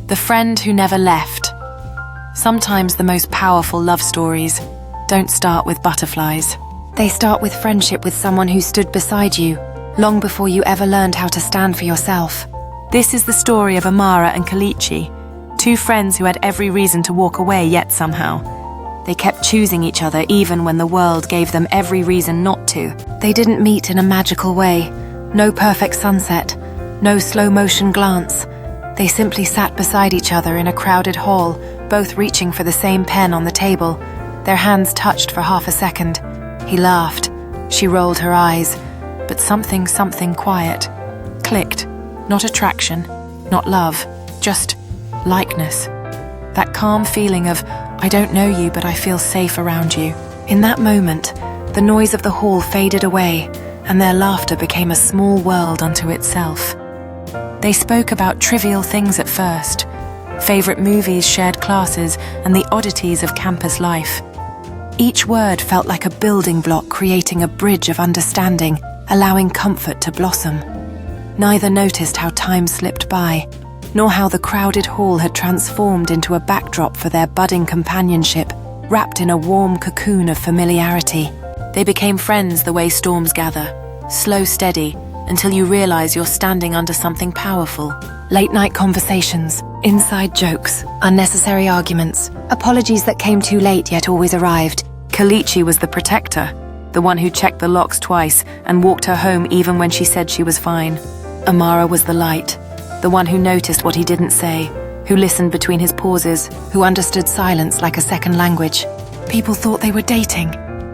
The friend who never left. Sometimes the most powerful love stories don't start with butterflies. They start with friendship with someone who stood beside you, long before you ever learned how to stand for yourself. This is the story of Amara and Kelechi, two friends who had every reason to walk away, yet somehow they kept choosing each other even when the world gave them every reason not to. They didn't meet in a magical way. No perfect sunset, no slow-motion glance. They simply sat beside each other in a crowded hall, both reaching for the same pen on the table. Their hands touched for half a second. He laughed. She rolled her eyes. But something quiet clicked. Not attraction, not love, just likeness. That calm feeling of, I don't know you, but I feel safe around you. In that moment, the noise of the hall faded away, and their laughter became a small world unto itself. They spoke about trivial things at first, favorite movies, shared classes, and the oddities of campus life. Each word felt like a building block creating a bridge of understanding, allowing comfort to blossom. Neither noticed how time slipped by, nor how the crowded hall had transformed into a backdrop for their budding companionship, wrapped in a warm cocoon of familiarity. They became friends the way storms gather, slow, steady, until you realize you're standing under something powerful. Late-night conversations, inside jokes, unnecessary arguments, apologies that came too late yet always arrived. Kelechi was the protector, the one who checked the locks twice and walked her home even when she said she was fine. Amara was the light, the one who noticed what he didn't say, who listened between his pauses, who understood silence like a second language. People thought they were dating.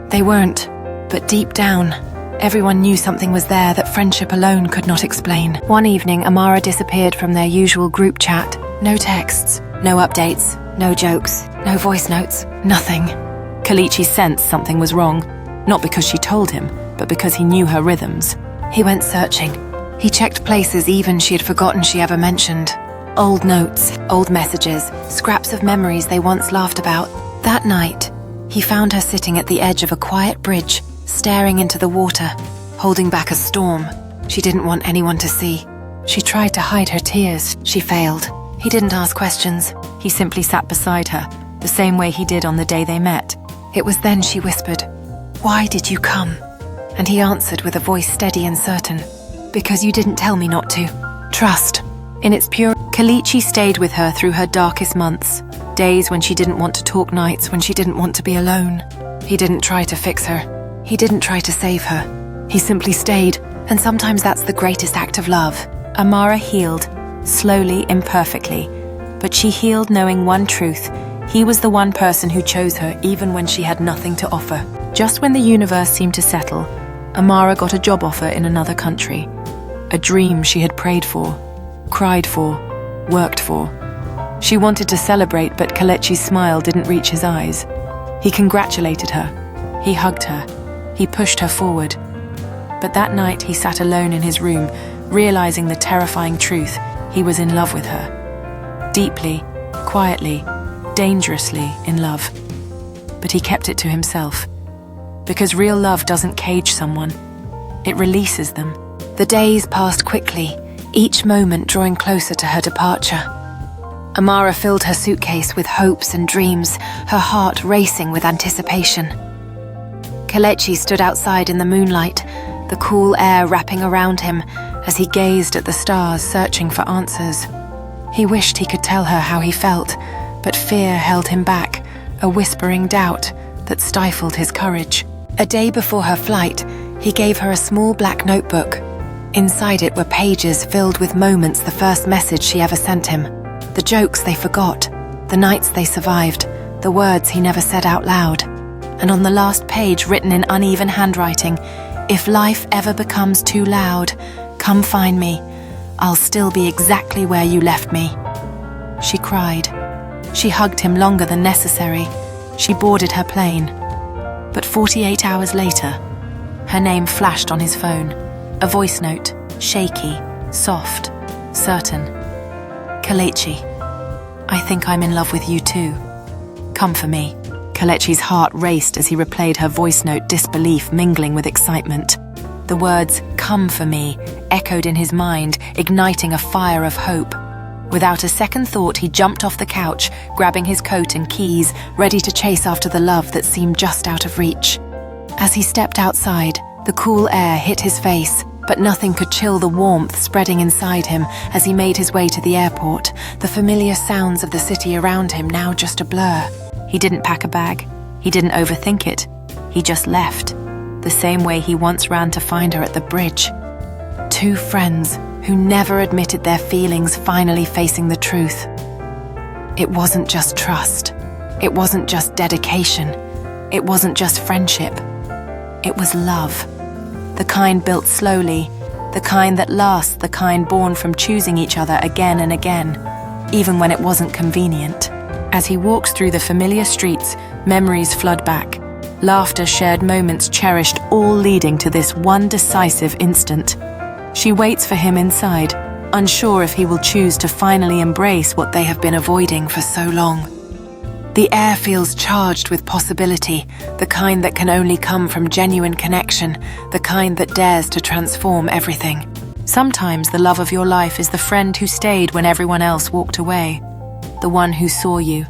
They weren't, but deep down, everyone knew something was there that friendship alone could not explain. One evening, Amara disappeared from their usual group chat. No texts, no updates, no jokes, no voice notes, nothing. Kelechi sensed something was wrong, not because she told him, but because he knew her rhythms. He went searching. He checked places even she had forgotten she ever mentioned. Old notes, old messages, scraps of memories they once laughed about. That night, he found her sitting at the edge of a quiet bridge, staring into the water, holding back a storm she didn't want anyone to see. She tried to hide her tears. She failed. He didn't ask questions. He simply sat beside her, the same way he did on the day they met. It was then she whispered, "Why did you come?" And he answered with a voice steady and certain, "Because you didn't tell me not to." Trust. In its pure, Kelechi stayed with her through her darkest months, days when she didn't want to talk, nights when she didn't want to be alone. He didn't try to fix her. He didn't try to save her. He simply stayed, and sometimes that's the greatest act of love. Amara healed, slowly, imperfectly, but she healed knowing one truth: he was the one person who chose her even when she had nothing to offer. Just when the universe seemed to settle, Amara got a job offer in another country. A dream she had prayed for, cried for, worked for. She wanted to celebrate, but Kelechi's smile didn't reach his eyes. He congratulated her. He hugged her. He pushed her forward. But that night he sat alone in his room, realizing the terrifying truth: he was in love with her. Deeply, quietly, dangerously in love. But he kept it to himself. Because real love doesn't cage someone. It releases them. The days passed quickly, each moment drawing closer to her departure. Amara filled her suitcase with hopes and dreams, her heart racing with anticipation. Kelechi stood outside in the moonlight, the cool air wrapping around him as he gazed at the stars, searching for answers. He wished he could tell her how he felt, but fear held him back, a whispering doubt that stifled his courage. A day before her flight, he gave her a small black notebook. Inside it were pages filled with moments, the first message she ever sent him. The jokes they forgot, the nights they survived, the words he never said out loud. And on the last page, written in uneven handwriting, "If life ever becomes too loud, come find me. I'll still be exactly where you left me." She cried. She hugged him longer than necessary. She boarded her plane. But 48 hours later, her name flashed on his phone. A voice note, shaky, soft, certain. "Kelechi, I think I'm in love with you too. Come for me." Kelechi's heart raced as he replayed her voice note, disbelief mingling with excitement. The words, "come for me," echoed in his mind, igniting a fire of hope. Without a second thought, he jumped off the couch, grabbing his coat and keys, ready to chase after the love that seemed just out of reach. As he stepped outside, the cool air hit his face, but nothing could chill the warmth spreading inside him as he made his way to the airport, the familiar sounds of the city around him now just a blur. He didn't pack a bag. He didn't overthink it. He just left, the same way he once ran to find her at the bridge. Two friends who never admitted their feelings finally facing the truth. It wasn't just trust. It wasn't just dedication. It wasn't just friendship. It was love. The kind built slowly, the kind that lasts, the kind born from choosing each other again and again, even when it wasn't convenient. As he walks through the familiar streets, memories flood back. Laughter, shared moments cherished, all leading to this one decisive instant. She waits for him inside, unsure if he will choose to finally embrace what they have been avoiding for so long. The air feels charged with possibility, the kind that can only come from genuine connection, the kind that dares to transform everything. Sometimes the love of your life is the friend who stayed when everyone else walked away, the one who saw you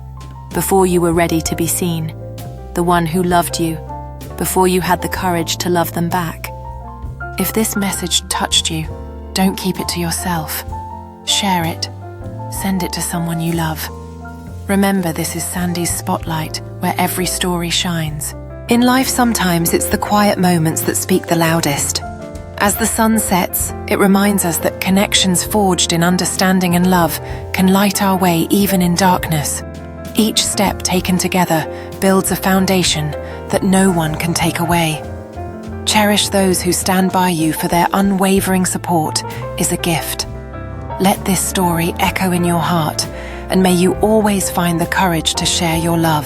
before you were ready to be seen, the one who loved you before you had the courage to love them back. If this message touched you, don't keep it to yourself. Share it. Send it to someone you love. Remember, this is Sandy's spotlight, where every story shines. In life, sometimes it's the quiet moments that speak the loudest. As the sun sets, it reminds us that connections forged in understanding and love can light our way even in darkness. Each step taken together builds a foundation that no one can take away. Cherish those who stand by you, for their unwavering support is a gift. Let this story echo in your heart, and may you always find the courage to share your love.